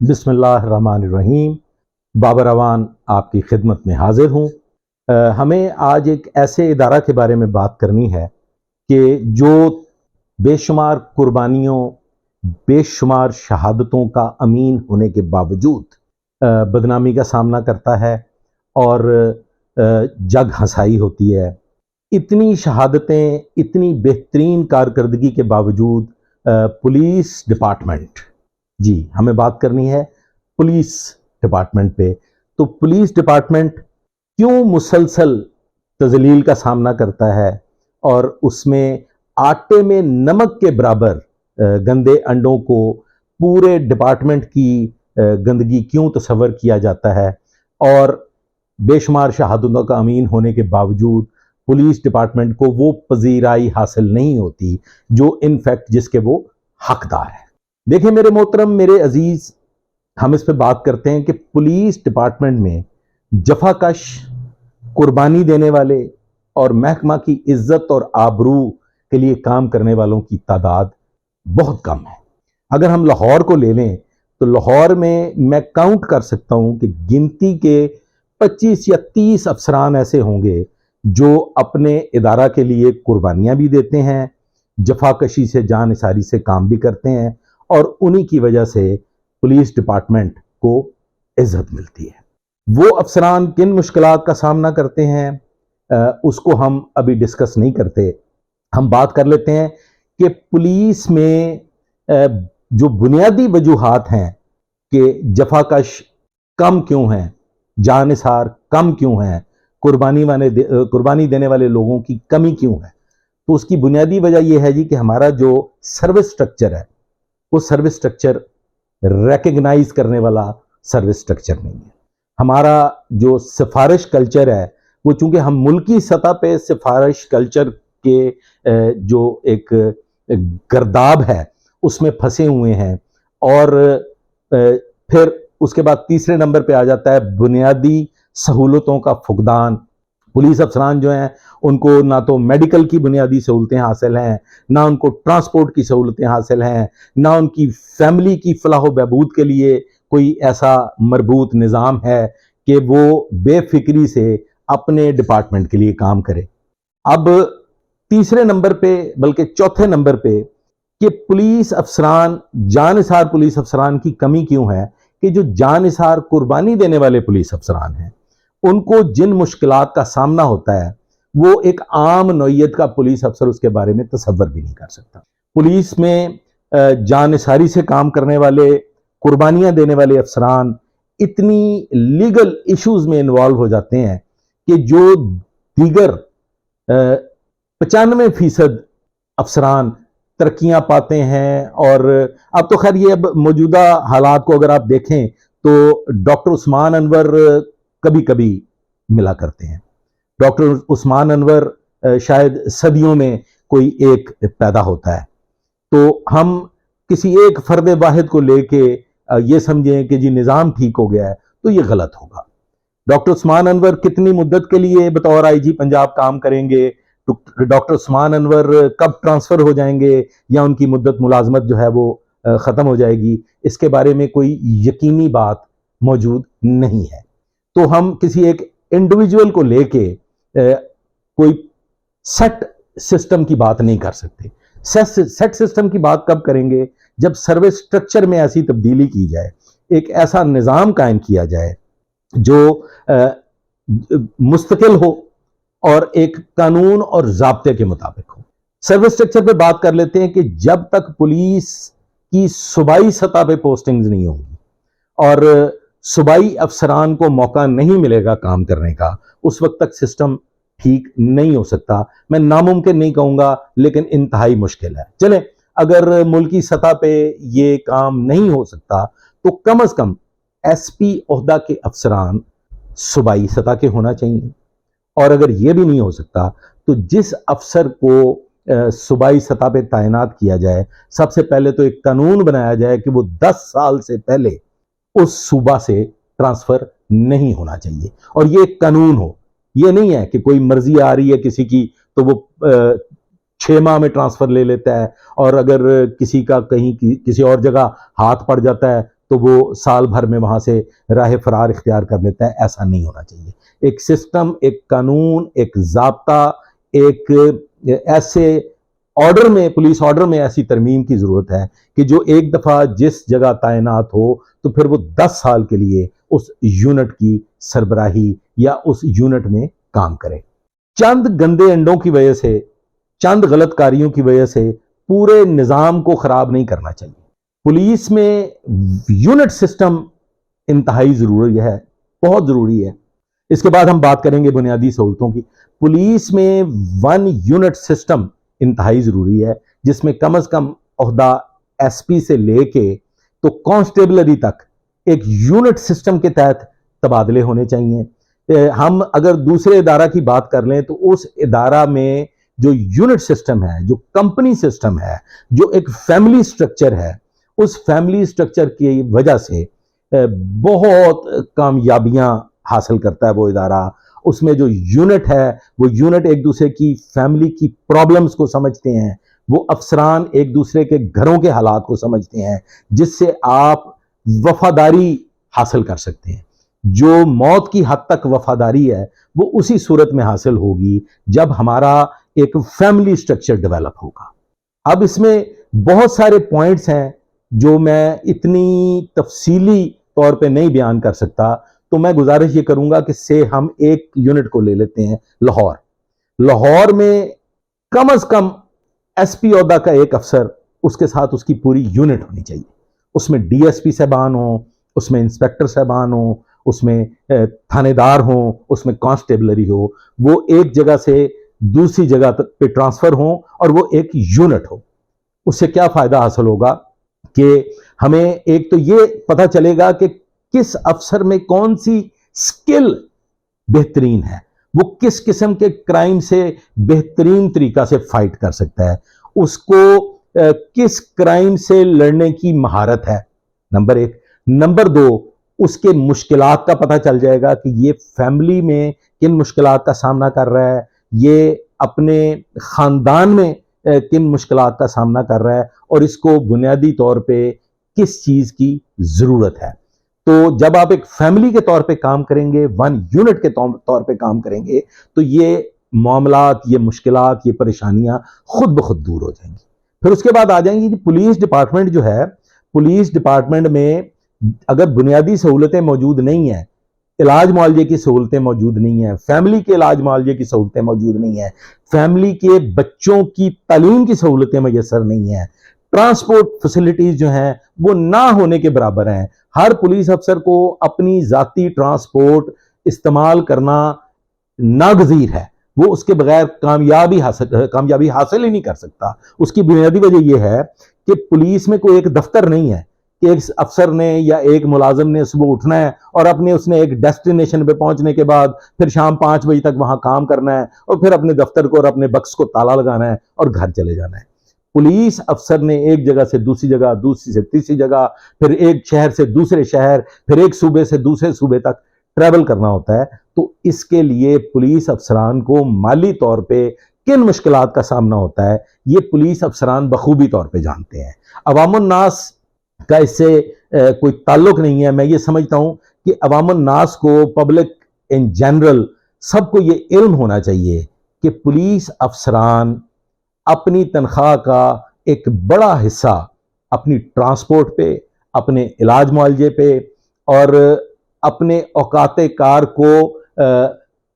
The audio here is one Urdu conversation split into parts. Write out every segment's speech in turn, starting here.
بسم اللہ الرحمن الرحیم۔ بابر اعوان آپ کی خدمت میں حاضر ہوں۔ ہمیں آج ایک ایسے ادارہ کے بارے میں بات کرنی ہے کہ جو بے شمار قربانیوں، بے شمار شہادتوں کا امین ہونے کے باوجود بدنامی کا سامنا کرتا ہے اور جگ ہنسائی ہوتی ہے۔ اتنی شہادتیں، اتنی بہترین کارکردگی کے باوجود پولیس ڈپارٹمنٹ، جی ہمیں بات کرنی ہے پولیس ڈپارٹمنٹ پہ، تو پولیس ڈپارٹمنٹ کیوں مسلسل تذلیل کا سامنا کرتا ہے اور اس میں آٹے میں نمک کے برابر گندے انڈوں کو پورے ڈپارٹمنٹ کی گندگی کیوں تصور کیا جاتا ہے، اور بے شمار شہادتوں کا امین ہونے کے باوجود پولیس ڈپارٹمنٹ کو وہ پذیرائی حاصل نہیں ہوتی جو ان فیکٹ جس کے وہ حقدار ہے۔ دیکھیں میرے محترم، میرے عزیز، ہم اس پہ بات کرتے ہیں کہ پولیس ڈپارٹمنٹ میں جفا کش، قربانی دینے والے اور محکمہ کی عزت اور آبرو کے لیے کام کرنے والوں کی تعداد بہت کم ہے۔ اگر ہم لاہور کو لے لیں تو لاہور میں کاؤنٹ کر سکتا ہوں کہ گنتی کے 25 یا 30 افسران ایسے ہوں گے جو اپنے ادارہ کے لیے قربانیاں بھی دیتے ہیں، جفا کشی سے، جان نثاری سے کام بھی کرتے ہیں، اور انہی کی وجہ سے پولیس ڈپارٹمنٹ کو عزت ملتی ہے۔ وہ افسران کن مشکلات کا سامنا کرتے ہیں اس کو ہم ابھی ڈسکس نہیں کرتے۔ ہم بات کر لیتے ہیں کہ پولیس میں جو بنیادی وجوہات ہیں کہ جفا کش کم کیوں ہیں، جان نثار کم کیوں ہیں، قربانی دینے والے لوگوں کی کمی کیوں ہے، تو اس کی بنیادی وجہ یہ ہے جی کہ ہمارا جو سروس سٹرکچر ہے وہ سروس سٹرکچر ریکگنائز کرنے والا سروس سٹرکچر نہیں ہے۔ ہمارا جو سفارش کلچر ہے وہ چونکہ ہم ملکی سطح پہ سفارش کلچر کے جو ایک گرداب ہے اس میں پھنسے ہوئے ہیں، اور پھر اس کے بعد تیسرے نمبر پہ آ جاتا ہے بنیادی سہولتوں کا فقدان۔ پولیس افسران جو ہیں ان کو نہ تو میڈیکل کی بنیادی سہولتیں حاصل ہیں، نہ ان کو ٹرانسپورٹ کی سہولتیں حاصل ہیں، نہ ان کی فیملی کی فلاح و بہبود کے لیے کوئی ایسا مربوط نظام ہے کہ وہ بے فکری سے اپنے ڈپارٹمنٹ کے لیے کام کرے۔ اب تیسرے نمبر پہ، بلکہ چوتھے نمبر پہ، کہ پولیس افسران، جان نثار پولیس افسران کی کمی کیوں ہے کہ جو جان نثار قربانی دینے والے پولیس افسران ہیں ان کو جن مشکلات کا سامنا ہوتا ہے وہ ایک عام نوعیت کا پولیس افسر اس کے بارے میں تصور بھی نہیں کر سکتا۔ پولیس میں جان نثاری سے کام کرنے والے، قربانیاں دینے والے افسران اتنی لیگل ایشوز میں انوالو ہو جاتے ہیں کہ جو دیگر 95% افسران ترقیاں پاتے ہیں، اور اب تو خیر یہ اب موجودہ حالات کو اگر آپ دیکھیں تو ڈاکٹر عثمان انور کبھی کبھی ملا کرتے ہیں۔ ڈاکٹر عثمان انور شاید صدیوں میں کوئی ایک پیدا ہوتا ہے، تو ہم کسی ایک فرد واحد کو لے کے یہ سمجھیں کہ جی نظام ٹھیک ہو گیا ہے تو یہ غلط ہوگا۔ ڈاکٹر عثمان انور کتنی مدت کے لیے بطور آئی جی پنجاب کام کریں گے، ڈاکٹر عثمان انور کب ٹرانسفر ہو جائیں گے یا ان کی مدت ملازمت جو ہے وہ ختم ہو جائے گی، اس کے بارے میں کوئی یقینی بات موجود نہیں ہے۔ تو ہم کسی ایک انڈیویجول کو لے کے کوئی سیٹ سسٹم کی بات نہیں کر سکتے۔ سیٹ سسٹم کی بات کب کریں گے؟ جب سروس سٹرکچر میں ایسی تبدیلی کی جائے، ایک ایسا نظام قائم کیا جائے جو مستقل ہو اور ایک قانون اور ضابطے کے مطابق ہو۔ سروس سٹرکچر پہ بات کر لیتے ہیں کہ جب تک پولیس کی صوبائی سطح پہ پوسٹنگز نہیں ہوں گی اور صوبائی افسران کو موقع نہیں ملے گا کام کرنے کا، اس وقت تک سسٹم ٹھیک نہیں ہو سکتا۔ میں ناممکن نہیں کہوں گا لیکن انتہائی مشکل ہے۔ چلیں، اگر ملکی سطح پہ یہ کام نہیں ہو سکتا تو کم از کم ایس پی عہدہ کے افسران صوبائی سطح کے ہونا چاہیے، اور اگر یہ بھی نہیں ہو سکتا تو جس افسر کو صوبائی سطح پہ تعینات کیا جائے، سب سے پہلے تو ایک قانون بنایا جائے کہ وہ 10 سال سے پہلے اس صوبہ سے ٹرانسفر نہیں ہونا چاہیے، اور یہ ایک قانون ہو۔ یہ نہیں ہے کہ کوئی مرضی آ رہی ہے کسی کی تو وہ 6 ماہ میں ٹرانسفر لے لیتا ہے، اور اگر کسی کا کہیں کسی اور جگہ ہاتھ پڑ جاتا ہے تو وہ سال بھر میں وہاں سے راہ فرار اختیار کر لیتا ہے. ایسا نہیں ہونا چاہیے. ایک سسٹم، ایک قانون، ایک ضابطہ، ایک ایسے آرڈر میں، پولیس آرڈر میں ایسی ترمیم کی ضرورت ہے کہ جو ایک دفعہ جس جگہ تعینات ہو تو پھر وہ 10 سال کے لیے اس یونٹ کی سربراہی یا اس یونٹ میں کام کرے. چند گندے انڈوں کی وجہ سے، چند غلط کاریوں کی وجہ سے پورے نظام کو خراب نہیں کرنا چاہیے. پولیس میں یونٹ سسٹم انتہائی ضروری ہے، بہت ضروری ہے. اس کے بعد ہم بات کریں گے بنیادی سہولتوں کی. پولیس میں 1 یونٹ سسٹم انتہائی ضروری ہے، جس میں کم از کم عہدہ ایس پی سے لے کے تو کانسٹیبلری تک ایک یونٹ سسٹم کے تحت تبادلے ہونے چاہیے. ہم اگر دوسرے ادارہ کی بات کر لیں تو اس ادارہ میں جو یونٹ سسٹم ہے، جو کمپنی سسٹم ہے، جو ایک فیملی سٹرکچر ہے، اس فیملی سٹرکچر کی وجہ سے بہت کامیابیاں حاصل کرتا ہے وہ ادارہ. اس میں جو یونٹ ہے، وہ یونٹ ایک دوسرے کی فیملی کی پرابلمز کو سمجھتے ہیں. وہ افسران ایک دوسرے کے گھروں کے حالات کو سمجھتے ہیں، جس سے آپ وفاداری حاصل کر سکتے ہیں. جو موت کی حد تک وفاداری ہے وہ اسی صورت میں حاصل ہوگی جب ہمارا ایک فیملی سٹرکچر ڈیولپ ہوگا. اب اس میں بہت سارے پوائنٹس ہیں جو میں اتنی تفصیلی طور پہ نہیں بیان کر سکتا، تو میں گزارش یہ کروں گا کہ سے ہم ایک یونٹ کو لے لیتے ہیں، لاہور. لاہور میں کم از کم ایس پی عہدہ کا ایک افسر، اس کے ساتھ اس کی پوری یونٹ ہونی چاہیے. اس میں ڈی ایس پی صاحبان ہوں، اس میں انسپیکٹر صاحبان ہوں، اس میں تھانے دار ہوں، اس میں کانسٹیبلری ہو. وہ ایک جگہ سے دوسری جگہ پہ ٹرانسفر ہوں اور وہ ایک یونٹ ہو. اس سے کیا فائدہ حاصل ہوگا کہ ہمیں ایک تو یہ پتہ چلے گا کہ کس افسر میں کون سی سکل بہترین ہے، وہ کس قسم کے کرائم سے بہترین طریقہ سے فائٹ کر سکتا ہے، اس کو کس کرائم سے لڑنے کی مہارت ہے، نمبر 1. نمبر 2، اس کے مشکلات کا پتہ چل جائے گا کہ یہ فیملی میں کن مشکلات کا سامنا کر رہا ہے، یہ اپنے خاندان میں کن مشکلات کا سامنا کر رہا ہے، اور اس کو بنیادی طور پہ کس چیز کی ضرورت ہے. تو جب آپ ایک فیملی کے طور پہ کام کریں گے، 1 یونٹ کے طور پہ کام کریں گے، تو یہ معاملات، یہ مشکلات، یہ پریشانیاں خود بخود دور ہو جائیں گی. پھر اس کے بعد آ جائیں گی پولیس ڈپارٹمنٹ جو ہے. پولیس ڈپارٹمنٹ میں اگر بنیادی سہولتیں موجود نہیں ہیں، علاج معالجے کی سہولتیں موجود نہیں ہیں، فیملی کے علاج معالجے کی سہولتیں موجود نہیں ہیں، فیملی کے بچوں کی تعلیم کی سہولتیں میسر نہیں ہیں، ٹرانسپورٹ فیسلٹیز جو ہیں وہ نہ ہونے کے برابر ہیں. ہر پولیس افسر کو اپنی ذاتی ٹرانسپورٹ استعمال کرنا ناگزیر ہے. وہ اس کے بغیر کامیابی حاصل ہی نہیں کر سکتا. اس کی بنیادی وجہ یہ ہے کہ پولیس میں کوئی ایک دفتر نہیں ہے کہ ایک افسر نے یا ایک ملازم نے صبح اٹھنا ہے اور اس نے ایک ڈیسٹینیشن پہ پہنچنے کے بعد پھر شام 5 بجے تک وہاں کام کرنا ہے اور پھر اپنے دفتر کو اور اپنے بکس کو تالا لگانا ہے اور گھر چلے جانا ہے. پولیس افسر نے ایک جگہ سے دوسری جگہ، دوسری سے تیسری جگہ، پھر ایک شہر سے دوسرے شہر، پھر ایک صوبے سے دوسرے صوبے تک ٹریول کرنا ہوتا ہے. تو اس کے لیے پولیس افسران کو مالی طور پہ کن مشکلات کا سامنا ہوتا ہے، یہ پولیس افسران بخوبی طور پہ جانتے ہیں. عوام الناس کا اس سے کوئی تعلق نہیں ہے. میں یہ سمجھتا ہوں کہ عوام الناس کو، پبلک ان جنرل، سب کو یہ علم ہونا چاہیے کہ پولیس افسران اپنی تنخواہ کا ایک بڑا حصہ اپنی ٹرانسپورٹ پہ، اپنے علاج معالجے پہ اور اپنے اوقات کار کو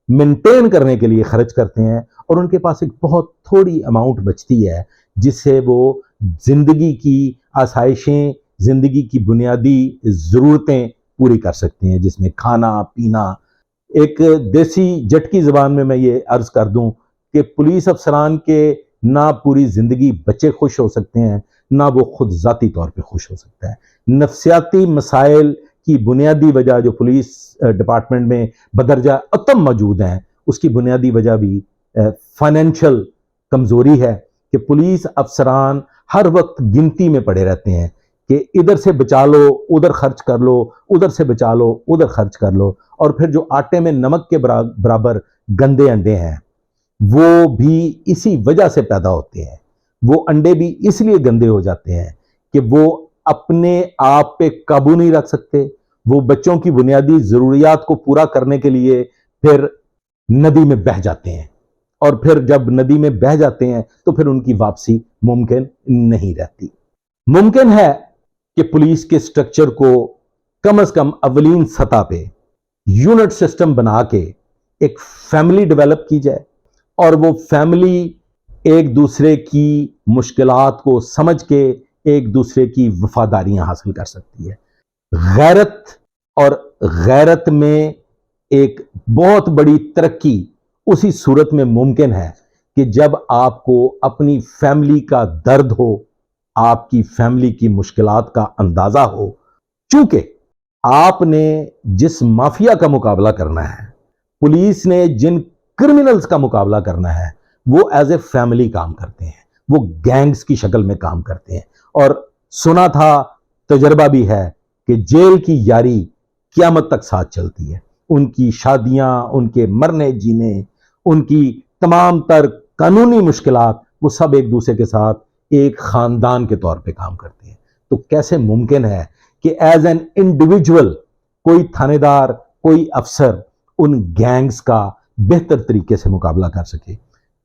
مینٹین کرنے کے لیے خرچ کرتے ہیں، اور ان کے پاس ایک بہت تھوڑی اماؤنٹ بچتی ہے جس سے وہ زندگی کی آسائشیں، زندگی کی بنیادی ضرورتیں پوری کر سکتے ہیں، جس میں کھانا پینا. ایک دیسی جٹکی زبان میں یہ عرض کر دوں کہ پولیس افسران کے نہ پوری زندگی بچے خوش ہو سکتے ہیں، نہ وہ خود ذاتی طور پہ خوش ہو سکتا ہے. نفسیاتی مسائل کی بنیادی وجہ جو پولیس ڈپارٹمنٹ میں بدرجہ اتم موجود ہیں، اس کی بنیادی وجہ بھی فائنینشل کمزوری ہے کہ پولیس افسران ہر وقت گنتی میں پڑے رہتے ہیں کہ ادھر سے بچا لو ادھر خرچ کر لو، ادھر سے بچا لو ادھر خرچ کر لو. اور پھر جو آٹے میں نمک کے برابر گندے انڈے ہیں وہ بھی اسی وجہ سے پیدا ہوتے ہیں. وہ انڈے بھی اس لیے گندے ہو جاتے ہیں کہ وہ اپنے آپ پہ قابو نہیں رکھ سکتے، وہ بچوں کی بنیادی ضروریات کو پورا کرنے کے لیے پھر ندی میں بہہ جاتے ہیں، اور پھر جب ندی میں بہہ جاتے ہیں تو پھر ان کی واپسی ممکن نہیں رہتی۔ ممکن ہے کہ پولیس کے سٹرکچر کو کم از کم اولین سطح پہ یونٹ سسٹم بنا کے ایک فیملی ڈیولپ کی جائے، اور وہ فیملی ایک دوسرے کی مشکلات کو سمجھ کے ایک دوسرے کی وفاداریاں حاصل کر سکتی ہے۔ غیرت اور غیرت میں ایک بہت بڑی ترقی اسی صورت میں ممکن ہے کہ جب آپ کو اپنی فیملی کا درد ہو، آپ کی فیملی کی مشکلات کا اندازہ ہو۔ چونکہ آپ نے جس مافیا کا مقابلہ کرنا ہے، پولیس نے جن کرمنلز کا مقابلہ کرنا ہے، وہ ایز اے فیملی کام کرتے ہیں، وہ گینگز کی شکل میں کام کرتے ہیں۔ اور سنا تھا، تجربہ بھی ہے، کہ جیل کی یاری قیامت تک ساتھ چلتی ہے۔ ان کی شادیاں، ان کے مرنے جینے، ان کی تمام تر قانونی مشکلات، وہ سب ایک دوسرے کے ساتھ ایک خاندان کے طور پہ کام کرتے ہیں۔ تو کیسے ممکن ہے کہ ایز این انڈیویجول کوئی تھانے دار، کوئی افسر ان گینگز کا بہتر طریقے سے مقابلہ کر سکے؟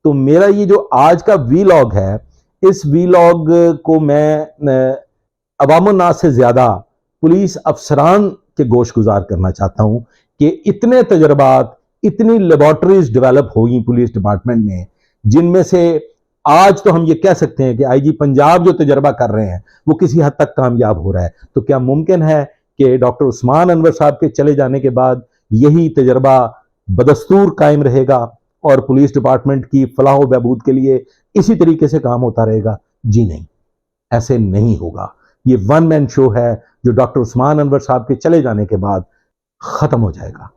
تو میرا یہ جو آج کا وی لاگ ہے، اس وی لاگ کو میں عوام الناس سے زیادہ پولیس افسران کے گوش گزار کرنا چاہتا ہوں کہ اتنے تجربات، اتنی لیبارٹریز ڈیولپ ہوئی پولیس ڈپارٹمنٹ میں، جن میں سے آج تو ہم یہ کہہ سکتے ہیں کہ آئی جی پنجاب جو تجربہ کر رہے ہیں وہ کسی حد تک کامیاب ہو رہا ہے۔ تو کیا ممکن ہے کہ ڈاکٹر عثمان انور صاحب کے چلے جانے کے بعد یہی تجربہ بدستور قائم رہے گا اور پولیس ڈپارٹمنٹ کی فلاح و بہبود کے لیے اسی طریقے سے کام ہوتا رہے گا؟ جی نہیں، ایسے نہیں ہوگا۔ یہ ون مین شو ہے جو ڈاکٹر عثمان انور صاحب کے چلے جانے کے بعد ختم ہو جائے گا،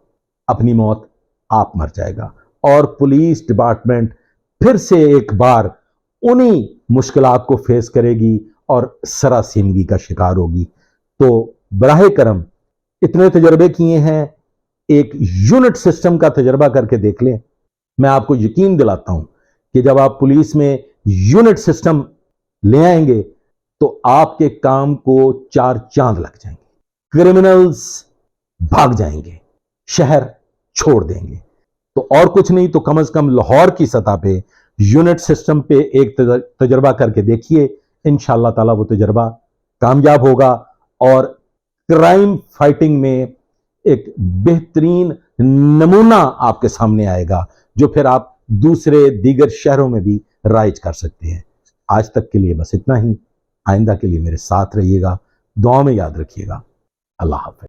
اپنی موت آپ مر جائے گا، اور پولیس ڈپارٹمنٹ پھر سے ایک بار انہی مشکلات کو فیس کرے گی اور سراسیمگی کا شکار ہوگی۔ تو براہ کرم اتنے تجربے کیے ہیں، ایک یونٹ سسٹم کا تجربہ کر کے دیکھ لیں۔ میں آپ کو یقین دلاتا ہوں کہ جب آپ پولیس میں یونٹ سسٹم لے آئیں گے تو آپ کے کام کو 4 چاند لگ جائیں گے، کرمنلز بھاگ جائیں گے، شہر چھوڑ دیں گے۔ تو اور کچھ نہیں تو کم از کم لاہور کی سطح پہ یونٹ سسٹم پہ ایک تجربہ کر کے دیکھیے، انشاءاللہ تعالیٰ وہ تجربہ کامیاب ہوگا، اور کرائم فائٹنگ میں ایک بہترین نمونہ آپ کے سامنے آئے گا، جو پھر آپ دوسرے دیگر شہروں میں بھی رائج کر سکتے ہیں۔ آج تک کے لیے بس اتنا ہی۔ آئندہ کے لیے میرے ساتھ رہیے گا، دعاؤں میں یاد رکھیے گا۔ اللہ حافظ۔